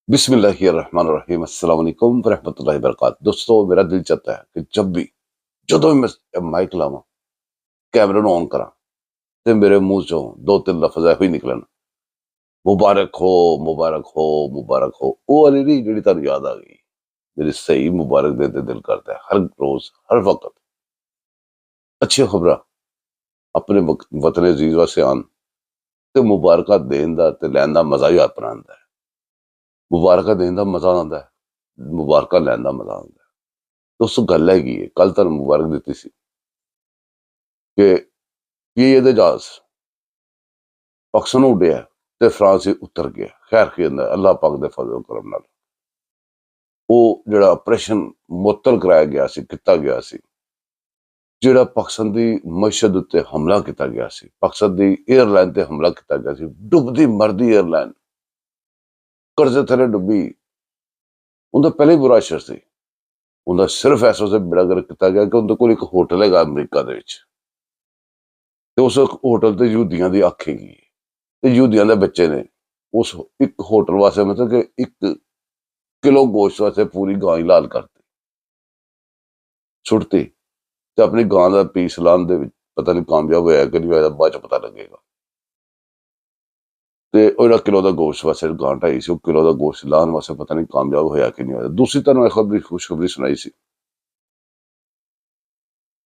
बिस्मिल्लाहिर्रहमानिर्रहीम अस्सलाम वालेकुम वरहमतुल्लाहि वबरकातुहू। दोस्तों, मेरा दिल चाहता है कि जब भी मैं माइक लावां, कैमरे ਨੂੰ ऑन करा ਤੇ ਮੇਰੇ ਮੂੰਹ ਚੋਂ ਦੋ ਤਿੰਨ ਲਫ਼ਜ਼ ਇਹੋ ਹੀ ਨਿਕਲਣ, ਮੁਬਾਰਕ ਹੋ, ਮੁਬਾਰਕ ਹੋ। ਉਹ ਵਾਲੀ ਨਹੀਂ ਜਿਹੜੀ ਤੁਹਾਨੂੰ ਯਾਦ ਆ ਗਈ। ਮੇਰੀ ਸਹੀ ਮੁਬਾਰਕ ਦੇਣ ਤੇ ਦਿਲ ਕਰਦਾ ਹੈ ਹਰ ਰੋਜ਼, ਹਰ ਵਕਤ। ਅੱਛੀਆਂ ਖਬਰਾਂ ਆਪਣੇ ਵਤਨ ਅਜ਼ੀਜ਼ ਵਾਸਤੇ ਆਉਣ ਤੇ ਮੁਬਾਰਕਾਂ ਦੇਣ ਦਾ ਤੇ ਲੈਣ ਦਾ ਮਜ਼ਾ ਹੀ ਆਪਣਾ ਆਉਂਦਾ ਹੈ। ਮੁਬਾਰਕਾਂ ਦੇਣ ਦਾ ਮਜ਼ਾ ਆਉਂਦਾ ਹੈ, ਮੁਬਾਰਕਾਂ ਲੈਣ ਦਾ ਮਜ਼ਾ ਆਉਂਦਾ ਹੈ। ਦੋਸਤੋ, ਗੱਲ ਹੈਗੀ ਹੈ, ਕੱਲ ਤੁਹਾਨੂੰ ਮੁਬਾਰਕ ਦਿੱਤੀ ਸੀ ਕਿ ਇਹਦੇ ਜਹਾਜ਼ ਪਾਕਿਸਤਾਨ ਨੂੰ ਉੱਡਿਆ ਤੇ ਫਰਾਂਸ ਹੀ ਉਤਰ ਗਿਆ। ਖੈਰ ਕੀ ਹੁੰਦਾ, ਅੱਲਾਹ ਪਾਕ ਦੇ ਫਜ਼ਲ ਕਰਮ ਨਾਲ ਉਹ ਜਿਹੜਾ ਆਪਰੇਸ਼ਨ ਮੁਅੱਤਲ ਕਰਾਇਆ ਗਿਆ ਸੀ, ਕੀਤਾ ਗਿਆ ਸੀ, ਜਿਹੜਾ ਪਾਕਿਸਤਾਨ ਦੀ ਮਸ਼ਹਦ ਉੱਤੇ ਹਮਲਾ ਕੀਤਾ ਗਿਆ ਸੀ, ਪਾਕਿਸਤਾਨ ਦੀ 에ਅਰਲਾਈਨ ਤੇ ਹਮਲਾ ਕੀਤਾ ਗਿਆ ਸੀ, ਡੁੱਬਦੀ ਮਰਦੀ 에ਅਰਲਾਈਨ ਕਰਜ਼ੇ ਥੱਲੇ ਡੁੱਬੀ। ਉਹਦਾ ਪਹਿਲੇ ਹੀ ਬੁਰਾ ਅਸਰ ਸੀ। ਉਹਦਾ ਸਿਰਫ ਐਸਾ ਸੇ ਬੇੜਾਗਰਕ ਕੀਤਾ ਗਿਆ ਕਿ ਉਹਦੇ ਕੋਲ ਇੱਕ ਹੋਟਲ ਹੈਗਾ ਅਮਰੀਕਾ ਦੇ ਵਿੱਚ, ਤੇ ਉਸ ਹੋਟਲ ਤੇ ਯਹੂਦੀਆਂ ਦੀ ਅੱਖ ਹੈਗੀ ਤੇ ਯਹੂਦੀਆਂ ਦੇ ਬੱਚੇ ਨੇ ਉਸ ਇੱਕ ਹੋਟਲ ਵਾਸਤੇ ਮਤਲਬ ਕਿ 1 ਕਿਲੋ ਗੋਸ਼ਤ ਵਾਸਤੇ ਪੂਰੀ ਗਾਂ ਹੀ ਲਾਲ ਕਰਤੀ, ਸੁੱਟਤੀ ਤੇ ਆਪਣੀ ਗਾਂ ਦਾ ਪੀਸ ਲਾਉਣ ਦੇ ਵਿੱਚ ਪਤਾ ਨਹੀਂ ਕਾਮਯਾਬ ਹੋਇਆ ਕਿ ਨਹੀਂ ਹੋਇਆ, ਬਾਅਦ ਚ ਪਤਾ ਲੱਗੇਗਾ। ਤੇ ਉਹ ਜਿਹੜਾ ਕਿਲੋ ਦਾ ਗੋਸ਼ਤ ਵਾਸਤੇ ਗਾਂ ਢਾਈ ਸੀ, ਉਹ ਕਿਲੋ ਦਾ ਗੋਸ਼ਤ ਲਾਉਣ ਵਾਸਤੇ ਪਤਾ ਨਹੀਂ ਕਾਮਯਾਬ ਹੋਇਆ ਕਿ ਨਹੀਂ ਹੋਇਆ। ਦੂਸਰੀ ਤੁਹਾਨੂੰ ਇਹ ਖਬਰ ਖੁਸ਼ਖਬਰੀ ਸੁਣਾਈ ਸੀ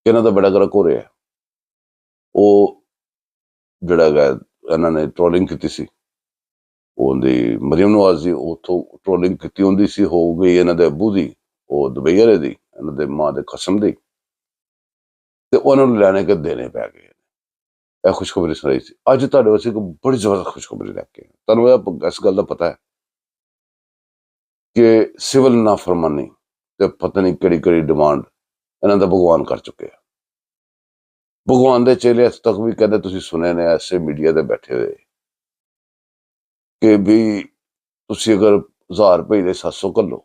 ਕਿ ਇਹਨਾਂ ਦਾ ਬੜਾ ਗਰਕ ਹੋ ਰਿਹਾ। ਉਹ ਜਿਹੜਾ ਹੈਗਾ ਇਹਨਾਂ ਨੇ ਟ੍ਰੋਲਿੰਗ ਕੀਤੀ ਸੀ, ਉਹਦੀ ਮਰੀਮ ਨਵਾਜ਼ ਦੀ ਉੱਥੋਂ ਟ੍ਰੋਲਿੰਗ ਕੀਤੀ ਹੁੰਦੀ ਸੀ, ਹੋ ਗਈ ਇਹਨਾਂ ਦੇ ਅੱਬੂ ਦੀ, ਉਹ ਦੁਬਈ ਵਾਲੇ ਦੀ, ਇਹਨਾਂ ਦੇ ਮਾਂ ਦੇ ਕਸਮ ਦੀ, ਤੇ ਉਹਨਾਂ ਨੂੰ ਲੈਣੇ ਕੇ ਦੇਣੇ ਪੈ ਗਏ। ਇਹ ਖੁਸ਼ਖਬਰੀ ਸੁਣਾਈ ਸੀ। ਅੱਜ ਤੁਹਾਡੇ ਵਾਸਤੇ ਇੱਕ ਬੜੀ ਜ਼ਬਰਦਸਤ ਖੁਸ਼ਖਬਰੀ ਲੈ ਕੇ ਤੁਹਾਨੂੰ ਇਸ ਗੱਲ ਦਾ ਪਤਾ ਹੈ ਕਿ ਸਿਵਲ ਨਾਫਰਮਾਨੀ ਤੇ ਪਤਾ ਨਹੀਂ ਕਿਹੜੀ ਕਿਹੜੀ ਡਿਮਾਂਡ ਇਹਨਾਂ ਦਾ ਭਗਵਾਨ ਕਰ ਚੁੱਕੇ ਆ। ਭਗਵਾਨ ਦੇ ਚੇਲੇ ਅੱਜ ਤੱਕ ਵੀ ਕਹਿੰਦੇ, ਤੁਸੀਂ ਸੁਣੇ ਨੇ ਐਸੇ ਮੀਡੀਆ ਤੇ ਬੈਠੇ ਹੋਏ ਕਿ ਵੀ ਤੁਸੀਂ ਅਗਰ 1000 ਰੁਪਏ ਦੇ 700 ਘੱਲੋ,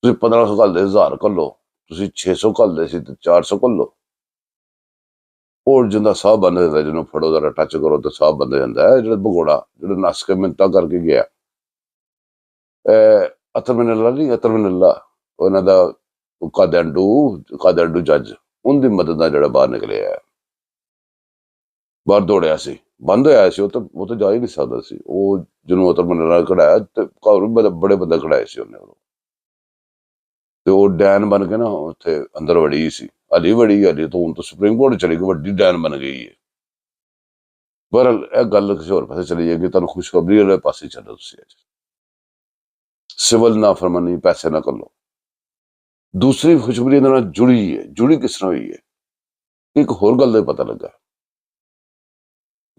ਤੁਸੀਂ 1500 ਘੱਲਦੇ 1000 ਘੱਲੋ, ਤੁਸੀਂ 600 ਘੱਲਦੇ ਸੀ ਤੇ 400 ਘੱਲੋ। ਉਹ ਜਿੰਦਾ ਸਾਹ ਬੰਦ ਜਾਂਦਾ, ਜਿਹਨੂੰ ਫੜੋ ਜ਼ਰਾ ਟੱਚ ਕਰੋ ਤੇ ਸਾਹ ਬੰਦ ਜਾਂਦਾ ਹੈ। ਜਿਹੜਾ ਭਗੋੜਾ ਜਿਹੜਾ ਨੱਸ ਕੇ ਮਿੰਨਤਾਂ ਕਰਕੇ ਗਿਆ, ਅਤਰ ਮਿਨੱਲਾ ਨਹੀਂ, ਅਤਰ ਮਿਨੱਲਾ, ਉਹਨਾਂ ਦਾ ਕਾਦੰਡੂ ਜੱਜ, ਉਹਦੀ ਮਦਦ ਨਾਲ ਜਿਹੜਾ ਬਾਹਰ ਨਿਕਲਿਆ, ਬਾਹਰ ਦੌੜਿਆ ਸੀ, ਬੰਦ ਹੋਇਆ ਸੀ, ਉਹ ਤਾਂ ਜਾ ਹੀ ਨਹੀਂ ਸਕਦਾ ਸੀ। ਉਹ ਜਿਹਨੂੰ ਅਤਰ ਮਿਨੱਲਾ ਕਢਾਇਆ ਤੇ ਘਰ ਵੀ ਬੜੇ ਬੰਦੇ ਕਢਾਏ ਸੀ ਉਹਨੇ, ਤੇ ਉਹ ਡੈਨ ਬਣ ਕੇ ਨਾ ਉੱਥੇ ਅੰਦਰ ਵੜੀ ਸੀ। ਹਲੀ ਤੋਂ ਹੁਣ ਤਾਂ ਸੁਪਰੀਮ ਕੋਰਟ ਚਲੀ ਗਈ, ਵੱਡੀ ਡੈਨ ਬਣ ਗਈ ਹੈ। ਬਹਰਹਾਲ ਇਹ ਗੱਲ ਕਿਸੇ ਹੋਰ ਪਾਸੇ ਚਲੀ ਜਾਏਗੀ, ਤੁਹਾਨੂੰ ਖੁਸ਼ਖਬਰੀ ਵਾਲੇ ਪਾਸੇ ਚੱਲੋ ਤੁਸੀਂ। ਅੱਜ ਸਿਵਲ ਨਾਫਰਮਾਨੀ, ਪੈਸੇ ਨਾ ਕਰ ਲਓ। ਦੂਸਰੀ ਖੁਸ਼ਖਬਰੀ ਇਹਦੇ ਨਾਲ ਜੁੜੀ ਕਿਸ ਤਰ੍ਹਾਂ ਹੋਈ ਹੈ, ਇੱਕ ਹੋਰ ਗੱਲ ਦਾ ਪਤਾ ਲੱਗਾ।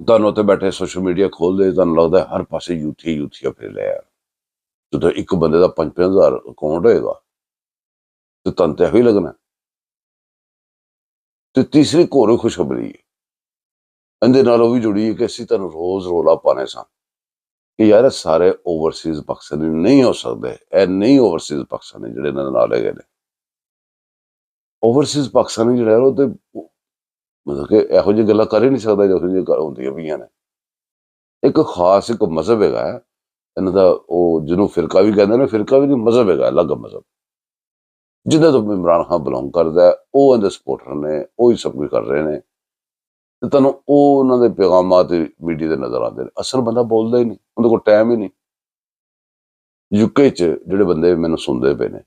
ਤੁਹਾਨੂੰ ਉੱਥੇ ਬੈਠੇ ਸੋਸ਼ਲ ਮੀਡੀਆ ਖੋਲਦੇ, ਤੁਹਾਨੂੰ ਲੱਗਦਾ ਹਰ ਪਾਸੇ ਯੂਥੀਆ ਫਿਰ ਲਿਆ। ਜਦੋਂ ਇੱਕ ਬੰਦੇ ਦਾ 5,000 ਅਕਾਊਂਟ ਹੋਏਗਾ ਤੇ ਤੁਹਾਨੂੰ ਤਾਂ ਇਹੋ ਹੀ ਲੱਗਣਾ। ਤੇ ਤੀਸਰੀ ਹੋਰ ਖੁਸ਼ਖਬਰੀ ਹੈ ਇਹਦੇ ਨਾਲ, ਉਹ ਵੀ ਜੁੜੀ ਹੈ ਕਿ ਅਸੀਂ ਤੁਹਾਨੂੰ ਰੋਜ਼ ਰੋਲਾ ਪਾਣੇ ਸਾਂ ਕਿ ਯਾਰ ਸਾਰੇ ਓਵਰਸੀਜ਼ ਪਾਕਿਸਤਾਨੀ ਨਹੀਂ ਹੋ ਸਕਦੇ। ਇਹ ਨਹੀਂ ਓਵਰਸੀਜ਼ ਪਾਕਿਸਤਾਨੀ ਜਿਹੜੇ ਇਹਨਾਂ ਨਾਲ ਹੈਗੇ ਨੇ। ਓਵਰਸੀਜ਼ ਪਾਕਿਸਤਾਨੀ ਜਿਹੜਾ ਉਹ ਤੇ ਮਤਲਬ ਕਿ ਇਹੋ ਜਿਹੀ ਗੱਲਾਂ ਕਰ ਹੀ ਨਹੀਂ ਸਕਦਾ ਜਿਹੋ ਜਿਹੀਆਂ ਹੁੰਦੀਆਂ ਪਈਆਂ ਨੇ। ਇੱਕ ਖਾਸ ਇੱਕ ਮਜ਼ਹਬ ਹੈਗਾ ਇਹਨਾਂ ਦਾ, ਉਹ ਜਿਹਨੂੰ ਫਿਰਕਾ ਵੀ ਕਹਿੰਦੇ ਨੇ, ਫਿਰਕਾ ਵੀ ਨਹੀਂ, ਮਜ਼ਹਬ ਹੈਗਾ, ਅਲੱਗ ਮਜ਼ਹਬ, ਜਿਹਦੇ ਤੋਂ ਇਮਰਾਨ ਖਾਨ ਬਿਲੋਂਗ ਕਰਦਾ, ਉਹ ਇਹਦੇ ਸਪੋਰਟਰ ਨੇ, ਉਹ ਹੀ ਸਭ ਕੁਝ ਕਰ ਰਹੇ ਨੇ। ਤੇ ਤੁਹਾਨੂੰ ਉਹ ਉਹਨਾਂ ਦੇ ਪੈਗਾਮਾਤ ਮੀਡੀਆ ਦੇ ਨਜ਼ਰ ਆਉਂਦੇ ਨੇ। ਅਸਲ ਬੰਦਾ ਬੋਲਦਾ ਹੀ ਨਹੀਂ, ਉਹਦੇ ਕੋਲ ਟਾਈਮ ਹੀ ਨਹੀਂ। ਯੂਕੇ 'ਚ ਜਿਹੜੇ ਬੰਦੇ ਮੈਨੂੰ ਸੁਣਦੇ ਪਏ ਨੇ,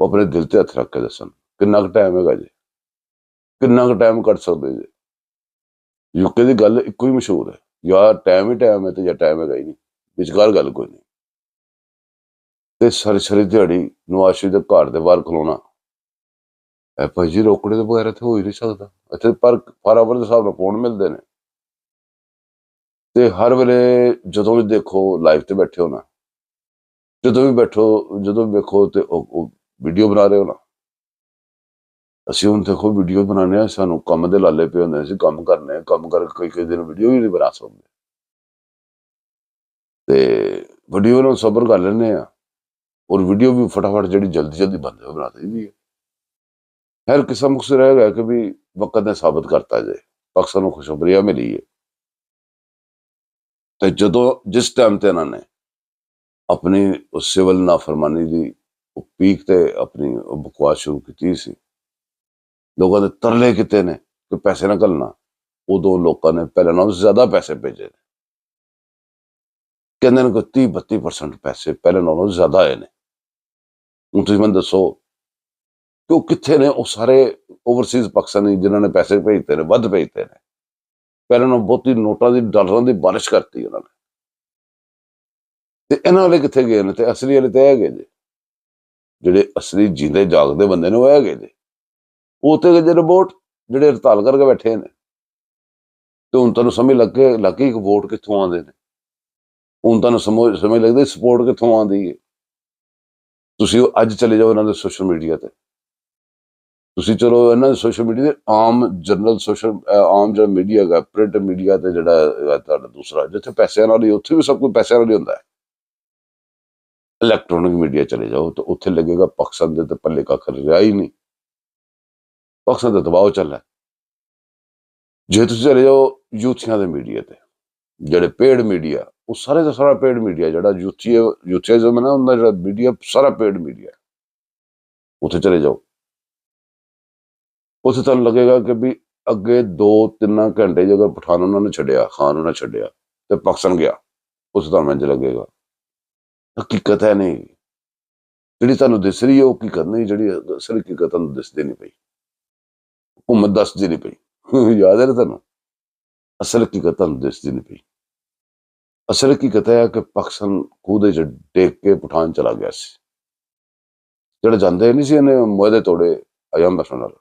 ਉਹ ਆਪਣੇ ਦਿਲ ਤੇ ਹੱਥ ਰੱਖ ਕੇ ਦੱਸਣ ਕਿੰਨਾ ਕੁ ਟਾਈਮ ਹੈਗਾ ਜੀ, ਕਿੰਨਾ ਕੁ ਟਾਈਮ ਕੱਢ ਸਕਦੇ ਜੀ। ਯੂਕੇ ਦੀ ਗੱਲ ਇੱਕੋ ਹੀ ਮਸ਼ਹੂਰ ਹੈ, ਜਾਂ ਟਾਈਮ ਹੀ ਟਾਈਮ ਹੈ ਤੇ ਜਾਂ ਟਾਈਮ ਹੈਗਾ ਹੀ ਨਹੀਂ, ਵਿਚਕਾਰ ਗੱਲ ਕੋਈ ਨਹੀਂ। ਤੇ ਸਾਰੀ ਦਿਹਾੜੀ ਨਵਾਜ਼ ਸ਼ਰੀਫ ਦੇ ਘਰ ਦੇ ਬਾਹਰ ਖਲੋਣਾ, ਇਹ ਭਾਈ ਜੀ ਰੋਕੜੇ ਤੋਂ ਬਗੈਰ ਇੱਥੇ ਹੋ ਹੀ ਨਹੀਂ ਸਕਦਾ। ਇੱਥੇ ਪਰ ਫਾਰਾਵਰ ਦੇ ਹਿਸਾਬ ਨਾਲ ਫੋਨ ਮਿਲਦੇ ਨੇ, ਤੇ ਹਰ ਵੇਲੇ ਜਦੋਂ ਵੀ ਦੇਖੋ ਲਾਈਵ ਤੇ ਬੈਠੇ ਹੋਣਾ, ਜਦੋਂ ਵੀ ਵੇਖੋ ਤੇ ਉਹ ਵੀਡੀਓ ਬਣਾ ਰਹੇ ਹੋਣਾ। ਅਸੀਂ ਹੁਣ ਦੇਖੋ ਵੀਡੀਓ ਬਣਾਉਂਦੇ ਹਾਂ, ਸਾਨੂੰ ਕੰਮ ਦੇ ਲਾਲੇ ਪਏ ਹੁੰਦੇ, ਅਸੀਂ ਕੰਮ ਕਰਨੇ, ਕੰਮ ਕਰਕੇ ਕਈ ਦਿਨ ਵੀਡੀਓ ਵੀ ਨਹੀਂ ਬਣਾ ਸਕਦੇ, ਤੇ ਵੀਡੀਓ ਨੂੰ ਸਬਰ ਕਰ ਲੈਂਦੇ ਆ, ਔਰ ਵੀਡੀਓ ਵੀ ਫਟਾਫਟ ਜਿਹੜੀ ਜਲਦੀ ਬੰਦੇ ਬਣਾ ਦਈਦੀ ਹੈ। ਹਰ ਕਿਸਮ ਮਕਸਦ ਰਹੇਗਾ ਕਿ ਵੀ ਵਕਤ ਨੇ ਸਾਬਤ ਕਰਤਾ ਜੇ ਪਾਕਿਸਤਾਨ ਨੂੰ ਖੁਸ਼ਖਬਰੀ ਮਿਲੀ ਹੈ। ਤੇ ਜਦੋਂ ਜਿਸ ਟਾਈਮ ਤੇ ਇਹਨਾਂ ਨੇ ਆਪਣੀ ਸਿਵਲ ਨਾਫਰਮਾਨੀ ਦੀ ਪੀਕ ਤੇ ਆਪਣੀ ਬਕਵਾਸ ਸ਼ੁਰੂ ਕੀਤੀ ਸੀ। ਲੋਕਾਂ ਦੇ ਤਰਲੇ ਕੀਤੇ ਨੇ ਕਿ ਪੈਸੇ ਨਾ ਘੱਲਣਾ। ਉਦੋਂ ਲੋਕਾਂ ਨੇ ਪਹਿਲਾਂ ਨਾਲੋਂ ਜ਼ਿਆਦਾ ਪੈਸੇ ਭੇਜੇ ਨੇ। ਕਹਿੰਦੇ ਨੇ ਕਿ 30-32% ਪੈਸੇ ਪਹਿਲਾਂ ਨਾਲੋਂ ਜ਼ਿਆਦਾ ਆਏ ਨੇ। ਹੁਣ ਤੁਸੀਂ ਮੈਨੂੰ ਦੱਸੋ ਕਿ ਉਹ ਕਿੱਥੇ ਨੇ? ਉਹ ਸਾਰੇ ਓਵਰਸੀਜ਼ ਪਾਕਿਸਤਾਨੀ ਜਿਨ੍ਹਾਂ ਨੇ ਪੈਸੇ ਭੇਜਤੇ ਨੇ, ਵੱਧ ਭੇਜਤੇ ਨੇ। ਪਹਿਲਾਂ ਨਾਲੋਂ ਬਹੁਤੀ ਨੋਟਾਂ ਦੀ, ਡਾਲਰਾਂ ਦੀ ਬਾਰਿਸ਼ ਕਰਤੀ ਉਹਨਾਂ ਨੇ। ਤੇ ਇਹਨਾਂ ਵਾਲੇ ਕਿੱਥੇ ਗਏ ਨੇ? ਤੇ ਅਸਲੀ ਵਾਲੇ ਤੇ ਹੈਗੇ ਜੇ, ਜਿਹੜੇ ਅਸਲੀ ਜੀਂਦੇ ਜਾਗਦੇ ਬੰਦੇ ਨੇ ਉਹ ਹੈਗੇ ਜੇ। ਉਹ ਤੇ ਜੇ ਰਿਪੋਰਟ ਜਿਹੜੇ ਹੜਤਾਲ ਕਰਕੇ ਬੈਠੇ ਨੇ। ਤੇ ਹੁਣ ਤੁਹਾਨੂੰ ਸਮਝ ਲੱਗ ਗਈ ਕਿ ਵੋਟ ਕਿੱਥੋਂ ਆਉਂਦੇ ਨੇ। ਹੁਣ ਤੁਹਾਨੂੰ ਸਮਝ ਲੱਗਦੀ ਸਪੋਰਟ ਕਿੱਥੋਂ ਆਉਂਦੀ ਹੈ। ਤੁਸੀਂ ਅੱਜ ਚਲੇ ਜਾਓ ਇਹਨਾਂ ਦੇ ਸੋਸ਼ਲ ਮੀਡੀਆ ਤੇ। ਤੁਸੀਂ ਚਲੋ ਇਹਨਾਂ ਦੇ ਸੋਸ਼ਲ ਮੀਡੀਆ ਤੇ ਆਮ ਜਰਨਲ ਆਮ ਜਿਹੜਾ ਮੀਡੀਆ ਹੈਗਾ, ਪ੍ਰਿੰਟ ਮੀਡੀਆ ਤੇ ਜਿਹੜਾ ਤੁਹਾਡਾ ਦੂਸਰਾ, ਜਿੱਥੇ ਪੈਸਿਆਂ ਨਾਲ ਹੀ, ਉੱਥੇ ਵੀ ਸਭ ਕੁਝ ਪੈਸਿਆਂ ਨਾਲ ਹੀ ਹੁੰਦਾ ਹੈ। ਇਲੈਕਟ੍ਰੋਨਿਕ ਮੀਡੀਆ ਚਲੇ ਜਾਓ ਤਾਂ ਉੱਥੇ ਲੱਗੇਗਾ ਪਾਕਿਸਤਾਨ ਦੇ ਤੇ ਪੱਲੇ ਕੱਖ ਰਿਹਾ ਹੀ ਨਹੀਂ। ਪਾਕਿਸਤਾਨ ਦਾ ਦਬਾਅ ਚੱਲ ਹੈ। ਜੇ ਤੁਸੀਂ ਚਲੇ ਜਾਓ ਯੂਥੀਆਂ ਦੇ ਮੀਡੀਆ ਤੇ, ਜਿਹੜੇ ਪੇਡ ਮੀਡੀਆ, ਉਹ ਸਾਰੇ ਦਾ ਸਾਰਾ ਪੇਡ ਮੀਡੀਆ, ਜਿਹੜਾ ਯੂਥੀਜ਼ਮ ਹੈ ਨਾ, ਉਹਦਾ ਜਿਹੜਾ ਮੀਡੀਆ ਸਾਰਾ ਪੇਡ ਮੀਡੀਆ। ਉੱਥੇ ਚਲੇ ਜਾਓ, ਉੱਥੇ ਤੁਹਾਨੂੰ ਲੱਗੇਗਾ ਕਿ ਵੀ ਅੱਗੇ 2-3 ਘੰਟੇ ਜੇ ਅਗਰ ਪਠਾਨ ਉਹਨਾਂ ਨੇ ਛੱਡਿਆ, ਖਾਨ ਉਹਨਾਂ ਛੱਡਿਆ ਤੇ ਪਾਕਿਸਤਾਨ ਗਿਆ, ਉਸ ਤੁਹਾਨੂੰ ਇੰਝ ਲੱਗੇਗਾ। ਹਕੀਕਤ ਹੈ ਨਹੀਂ, ਜਿਹੜੀ ਤੁਹਾਨੂੰ ਦਿਸ ਰਹੀ ਹੈ ਉਹ ਹਕੀਕਤ ਨਹੀਂ, ਜਿਹੜੀ ਅਸਲ ਹਕੀਕਤ ਤੁਹਾਨੂੰ ਦਿਸਦੀ ਨਹੀਂ ਪਈ, ਹੁਕੂਮਤ ਦੱਸਦੀ ਨਹੀਂ ਪਈ। ਯਾਦ ਹੈ ਨਾ ਤੁਹਾਨੂੰ? ਅਸਲ ਹਕੀਕਤ ਤੁਹਾਨੂੰ ਦਿਸਦੀ ਨਹੀਂ ਪਈ। ਅਸਲ ਹਕੀਕਤ ਹੈ ਕਿ ਪਾਕਿਸਤਾਨ ਖੂਹ ਦੇ 'ਚ ਡੇਗ ਕੇ ਪਠਾਨ ਚਲਾ ਗਿਆ ਸੀ। ਜਿਹੜੇ ਜਾਂਦੇ ਨਹੀਂ ਸੀ, ਇਹਨੇ ਮੁਆਹਦੇ ਤੋੜੇ IMF ਨਾਲ।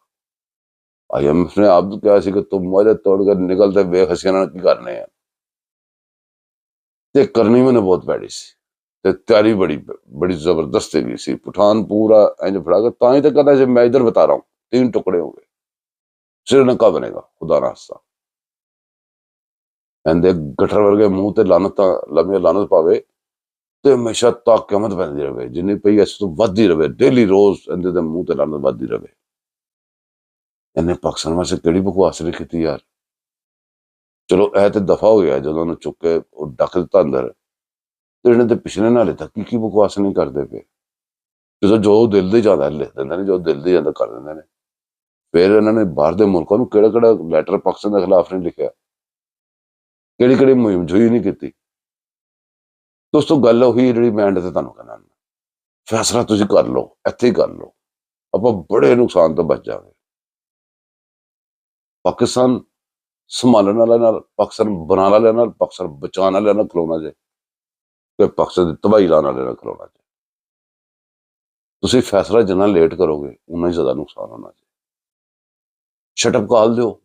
IMF ਨੇ ਆਪ ਕਿਹਾ ਸੀ ਕਿ ਤੂੰ ਮੁਆਹਦੇ ਤੋੜ ਕੇ ਨਿਕਲ ਤੇ ਵੇਖ ਅਸੀਂ ਇਹਨਾਂ ਕੀ ਕਰਨੇ ਆ। ਤੇ ਕਰਨੀ ਮੈਨੂੰ ਬਹੁਤ ਪੈੜੀ ਸੀ ਤੇ ਤਿਆਰੀ ਬੜੀ ਜ਼ਬਰਦਸਤ ਹੈਗੀ ਸੀ। ਪਠਾਨ ਪੂਰਾ ਇੰਜ ਫੜਾ ਕੇ, ਤਾਂ ਹੀ ਤਾਂ ਕਹਿੰਦਾ ਸੀ ਮੈਂ इधर बता रहा हूँ 3 टुकड़े होंगे, श्रीलंका बनेगा, खुदा ना खास्ता। ਇਹਦੇ ਗਠਰ ਵਰਗੇ ਮੂੰਹ ਤੇ ਲੰਮੀਆਂ ਲਾਨਤ ਪਾਵੇ ਤੇ ਹਮੇਸ਼ਾ ਤੱਕ ਕਿਆਮਤ ਪੈਂਦੀ ਰਹੇ, ਜਿੰਨੀ ਪਈ ਇਸ ਤੋਂ ਵੱਧਦੀ ਰਹੇ, ਡੇਲੀ ਰੋਜ਼ ਇਹਦੇ ਦੇ ਮੂੰਹ ਤੇ ਲਾਨਤ ਵੱਧਦੀ ਰਹੇ। ਇਹਨੇ ਪਾਕਿਸਤਾਨ ਵਾਸਤੇ ਕਿਹੜੀ ਬਕਵਾਸ ਨਹੀਂ ਕੀਤੀ ਯਾਰ। ਚਲੋ ਇਹ ਤੇ ਦਫਾ ਹੋ ਗਿਆ ਜਦੋਂ ਉਹਨੂੰ ਚੁੱਕ ਕੇ ਉਹ ਡੱਕ ਦਿੱਤਾ ਅੰਦਰ, ਤੇ ਇਹਨੇ ਤੇ ਪਿਛਲੇ ਨਾਲੇ ਤੱਕ ਕੀ ਬਕਵਾਸ ਨਹੀਂ ਕਰਦੇ ਪਏ। ਜਦੋਂ ਜੋ ਦਿਲ ਦੇ ਜਾਂਦਾ ਲਿਖ ਦਿੰਦੇ ਨੇ, ਜੋ ਦਿਲ ਦੇ ਜਾਂਦਾ ਕਰ ਦਿੰਦੇ ਨੇ। ਫਿਰ ਇਹਨਾਂ ਨੇ ਬਾਹਰ ਦੇ ਮੁਲਕਾਂ ਨੂੰ ਕਿਹੜਾ ਲੈਟਰ ਪਾਕਿਸਤਾਨ ਦੇ ਖਿਲਾਫ ਨਹੀਂ ਲਿਖਿਆ, ਕਿਹੜੀ ਮੁਹਿੰਮ ਜੋਈ ਨਹੀਂ ਕੀਤੀ। ਦੋਸਤੋ ਗੱਲ ਉਹੀ ਜਿਹੜੀ ਮੈਂ ਐਂਡ ਤੇ ਤੁਹਾਨੂੰ ਕਹਿੰਦਾ, ਫੈਸਲਾ ਤੁਸੀਂ ਕਰ ਲਓ, ਇੱਥੇ ਹੀ ਕਰ ਲਓ, ਆਪਾਂ ਬੜੇ ਨੁਕਸਾਨ ਤੋਂ ਬਚ ਜਾਵਾਂਗੇ। ਪਾਕਿਸਤਾਨ ਸੰਭਾਲਣ ਵਾਲਿਆਂ ਨਾਲ, ਪਾਕਿਸਤਾਨ ਬਣਾਉਣ ਵਾਲਿਆਂ ਨਾਲ, ਪਾਕਿਸਤਾਨ ਬਚਾਉਣ ਵਾਲਿਆਂ ਨਾਲ ਖਲੋਣਾ ਜੇ, ਤੇ ਪਾਕਿਸਤਾਨ ਦੀ ਤਬਾਹੀ ਲਾਉਣ ਵਾਲਿਆਂ ਨਾਲ ਖਲੋਣਾ ਜੇ। ਤੁਸੀਂ ਫੈਸਲਾ ਜਿੰਨਾ ਲੇਟ ਕਰੋਗੇ ਉਨਾ ਹੀ ਜ਼ਿਆਦਾ ਨੁਕਸਾਨ ਹੋਣਾ ਜੇ। ਸ਼ਟਅਪ ਕਾਲ ਦਿਓ।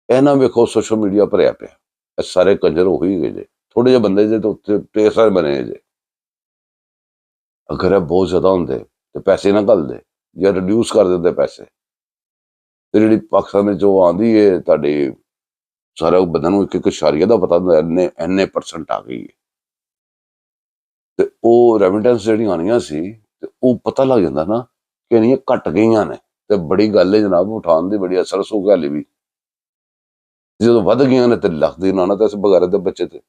ਇਹ ਨਾ ਵੇਖੋ ਸੋਸ਼ਲ ਮੀਡੀਆ ਭਰਿਆ ਪਿਆ, ਇਹ ਸਾਰੇ ਕੰਜਰ ਉਹੀ ਗਏ ਜੇ, ਥੋੜੇ ਜਿਹੇ ਬੰਦੇ ਜੇ ਤੇ ਉੱਥੇ ਢੇਰ ਸਾਰੇ ਬਣੇ ਜੇ। ਅਗਰ ਇਹ ਬਹੁਤ ਜ਼ਿਆਦਾ ਹੁੰਦੇ ਤੇ ਪੈਸੇ ਨਾ ਘੱਲਦੇ ਜਾਂ ਰਿਡਿਊਸ ਕਰ ਦਿੰਦੇ ਪੈਸੇ, ਤੇ ਜਿਹੜੀ ਪਾਕਿਸਤਾਨ ਵਿੱਚ ਉਹ ਆਉਂਦੀ ਹੈ ਤੁਹਾਡੀ, ਸਾਰੇ ਬੰਦਿਆਂ ਨੂੰ ਇੱਕ ਇਸ਼ਾਰੀਆ ਦਾ ਪਤਾ ਹੁੰਦਾ, ਇੰਨੇ % ਆ ਗਈ ਹੈ, ਤੇ ਉਹ ਰੈਮਿਟੈਂਸ ਜਿਹੜੀਆਂ ਆਉਣੀਆਂ ਸੀ ਤੇ ਉਹ ਪਤਾ ਲੱਗ ਜਾਂਦਾ ਨਾ ਕਿ ਇੰਨੀਆਂ ਘੱਟ ਗਈਆਂ ਨੇ। ਤੇ ਬੜੀ ਗੱਲ ਹੈ ਜਨਾਬ, ਉਠਾਉਣ ਦੀ ਬੜੀ ਅਸਰ ਸੂ ਗੱਲ ਵੀ, ਜਦੋਂ ਵੱਧ ਗਈਆਂ ਨੇ ਤੇ ਲੱਖਦੀ ਨਾ ਤੇ ਇਸ ਬਗਾਰੇ ਦੇ ਬੱਚੇ ਤੇ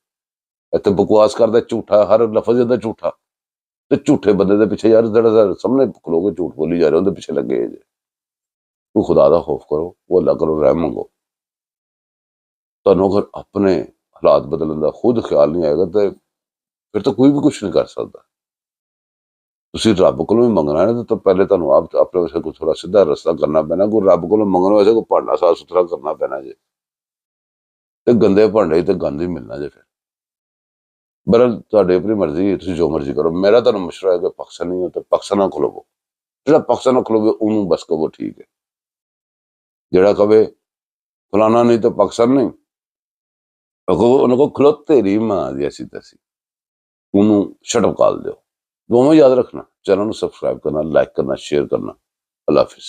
ਇੱਥੇ ਬਕਵਾਸ ਕਰਦਾ ਝੂਠਾ, ਹਰ ਲਫ਼ਜ਼ ਇਹਦਾ ਝੂਠਾ, ਤੇ ਝੂਠੇ ਬੰਦੇ ਦੇ ਪਿੱਛੇ ਯਾਰ ਜਿਹੜਾ ਸਾਹਮਣੇ ਖਲੋਗੇ ਝੂਠ ਬੋਲੀ ਜਾ ਰਹੇ ਉਹਦੇ ਪਿੱਛੇ ਲੱਗੇ ਜੇ। ਤੂੰ ਖੁਦਾ ਦਾ ਖੌਫ ਕਰੋ, ਉਹ ਅੱਲਾ ਕਰੋ, ਰਹਿਮ ਮੰਗੋ। ਤੁਹਾਨੂੰ ਅਗਰ ਆਪਣੇ ਹਾਲਾਤ ਬਦਲਣ ਦਾ ਖੁਦ ਖਿਆਲ ਨਹੀਂ ਆਏਗਾ ਤੇ ਫਿਰ ਤਾਂ ਕੋਈ ਵੀ ਕੁਛ ਨਹੀਂ ਕਰ ਸਕਦਾ। ਤੁਸੀਂ ਰੱਬ ਕੋਲੋਂ ਵੀ ਮੰਗਣਾ ਹੈ ਤਾਂ ਪਹਿਲੇ ਤੁਹਾਨੂੰ ਆਪ ਆਪਣੇ ਵਾਸਤੇ ਕੋਈ ਥੋੜਾ ਸਿੱਧਾ ਰਸਤਾ ਕਰਨਾ ਪੈਣਾ। ਕੋਈ ਰੱਬ ਕੋਲੋਂ ਮੰਗਣ ਵਾਸਤੇ ਕੋਈ ਭਾਂਡਾ ਸਾਫ ਸੁਥਰਾ ਕਰਨਾ ਪੈਣਾ ਜੇ, ਤੇ ਗੰਦੇ ਭਾਂਡੇ ਤੇ ਗੰਦ ਹੀ ਮਿਲਣਾ ਜੇ। ਫਿਰ ਬਰਲ ਤੁਹਾਡੀ ਆਪਣੀ ਮਰਜ਼ੀ ਹੈ, ਤੁਸੀਂ ਜੋ ਮਰਜ਼ੀ ਕਰੋ। ਮੇਰਾ ਤੁਹਾਨੂੰ ਮਸ਼ਵਰਾ ਹੈ ਕਿ ਪਾਕਿਸਤਾਨੀ ਹੋ ਤਾਂ ਪਾਕਿਸਤਾਨ ਨਾਲ ਖਲੋਵੋ, ਜਿਹੜਾ ਪਾਕਿਸਤਾਨ ਨਾਲ ਖਲੋਵੇ ਉਹਨੂੰ ਬਸ ਕਹੋ ਠੀਕ ਹੈ। ਜਿਹੜਾ ਕਵੇ ਫਲਾਣਾ ਨਹੀਂ ਤਾਂ ਪਾਕਿਸਤਾਨ ਨਹੀਂ, ਉਹਨਾਂ ਕੋਲ ਖਲੋ ਤੇਰੀ ਮਾਂ ਦੀ ਐਸੀ ਤੈਸੀ, ਉਹਨੂੰ ਸ਼ਟਅਪ ਕਾਲ ਦਿਓ। ਦੋਵੇਂ ਯਾਦ ਰੱਖਣਾ। ਚੈਨਲ ਨੂੰ ਸਬਸਕ੍ਰਾਈਬ ਕਰਨਾ, ਲਾਈਕ ਕਰਨਾ, ਸ਼ੇਅਰ ਕਰਨਾ। ਅੱਲਾ ਹਾਫਿਜ਼।